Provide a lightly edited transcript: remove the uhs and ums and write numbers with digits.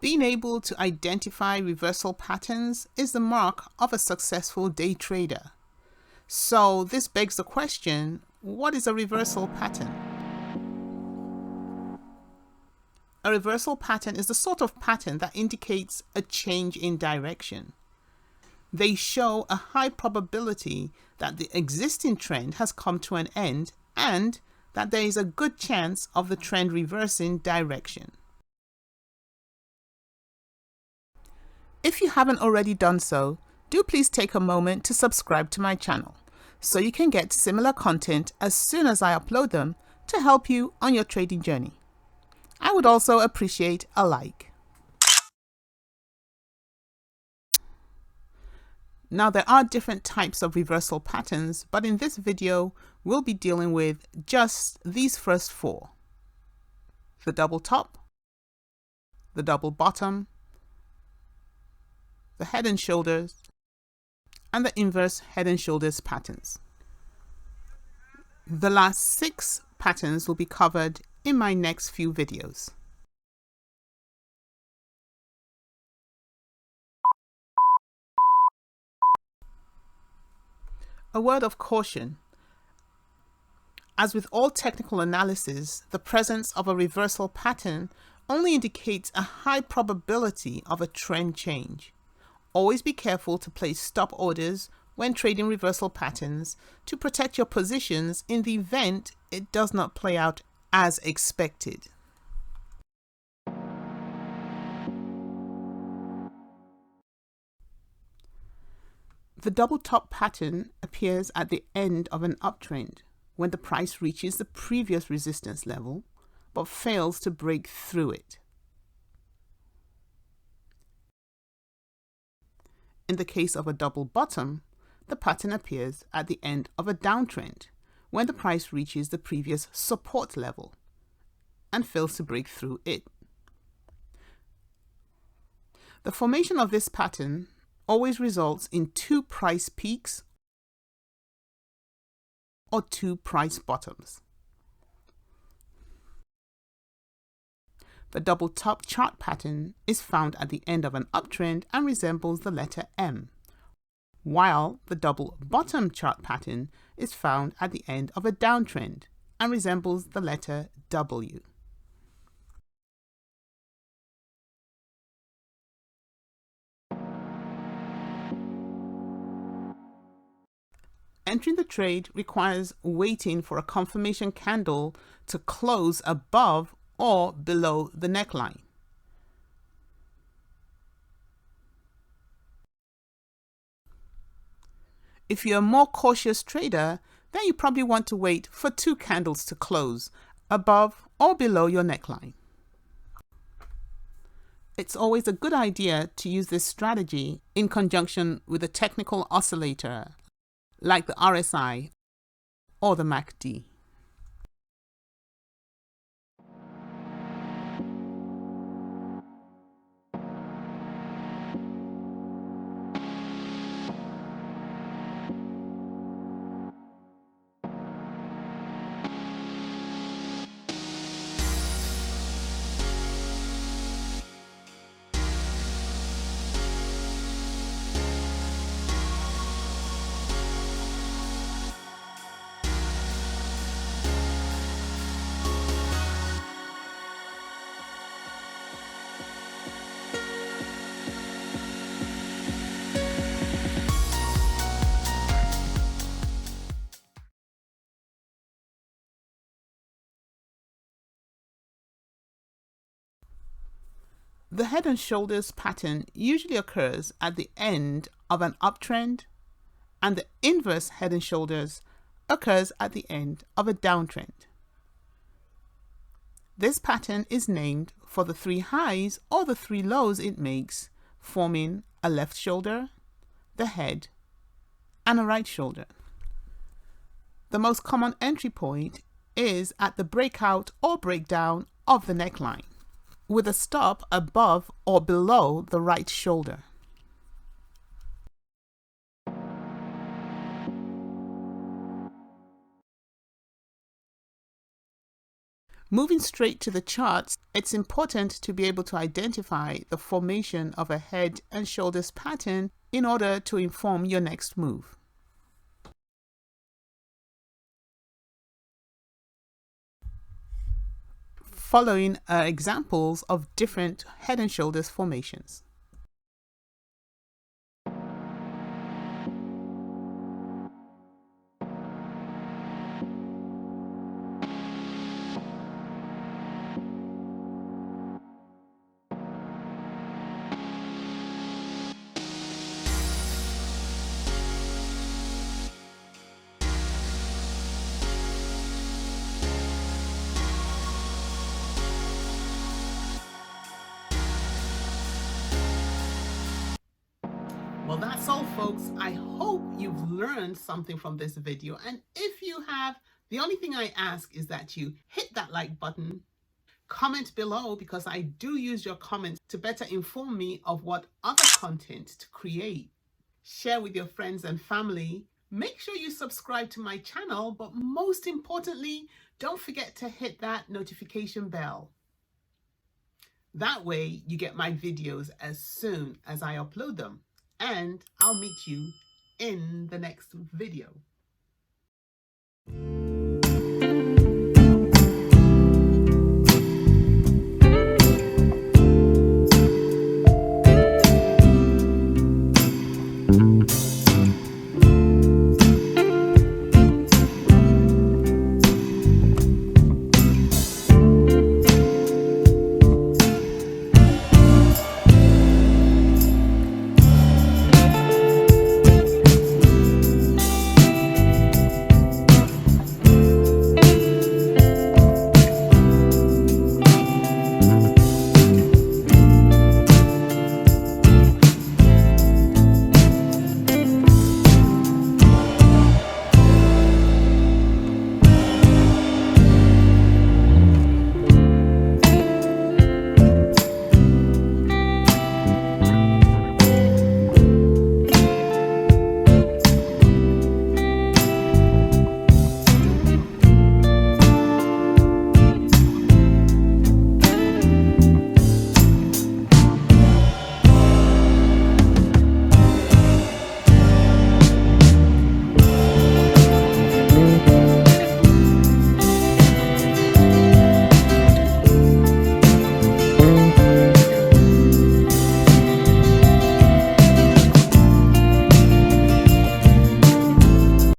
Being able to identify reversal patterns is the mark of a successful day trader. So this begs the question, what is a reversal pattern? A reversal pattern is the sort of pattern that indicates a change in direction. They show a high probability that the existing trend has come to an end and that there is a good chance of the trend reversing direction. If you haven't already done so, do please take a moment to subscribe to my channel so you can get similar content as soon as I upload them to help you on your trading journey. I would also appreciate a like. Now, there are different types of reversal patterns, but in this video, we'll be dealing with just these first four: the double top, the double bottom, the head and shoulders, and the inverse head and shoulders patterns. The last 6 patterns will be covered in my next few videos. A word of caution. As with all technical analysis, the presence of a reversal pattern only indicates a high probability of a trend change. Always be careful to place stop orders when trading reversal patterns to protect your positions in the event it does not play out as expected. The double top pattern appears at the end of an uptrend when the price reaches the previous resistance level but fails to break through it. In the case of a double bottom, the pattern appears at the end of a downtrend when the price reaches the previous support level and fails to break through it. The formation of this pattern always results in 2 price peaks or 2 price bottoms. The double top chart pattern is found at the end of an uptrend and resembles the letter M, while the double bottom chart pattern is found at the end of a downtrend and resembles the letter W. Entering the trade requires waiting for a confirmation candle to close above or below the neckline. If you're a more cautious trader, then you probably want to wait for 2 candles to close above or below your neckline. It's always a good idea to use this strategy in conjunction with a technical oscillator like the RSI or the MACD. The head and shoulders pattern usually occurs at the end of an uptrend, and the inverse head and shoulders occurs at the end of a downtrend. This pattern is named for the 3 highs or the 3 lows it makes, forming a left shoulder, the head, and a right shoulder. The most common entry point is at the breakout or breakdown of the neckline, with a stop above or below the right shoulder. Moving straight to the charts, it's important to be able to identify the formation of a head and shoulders pattern in order to inform your next move. Following are examples of different head and shoulders formations. Well, that's all, folks. I hope you've learned something from this video. And if you have, the only thing I ask is that you hit that like button, comment below, because I do use your comments to better inform me of what other content to create. Share with your friends and family. Make sure you subscribe to my channel, but most importantly, don't forget to hit that notification bell. That way you get my videos as soon as I upload them. And I'll meet you in the next video.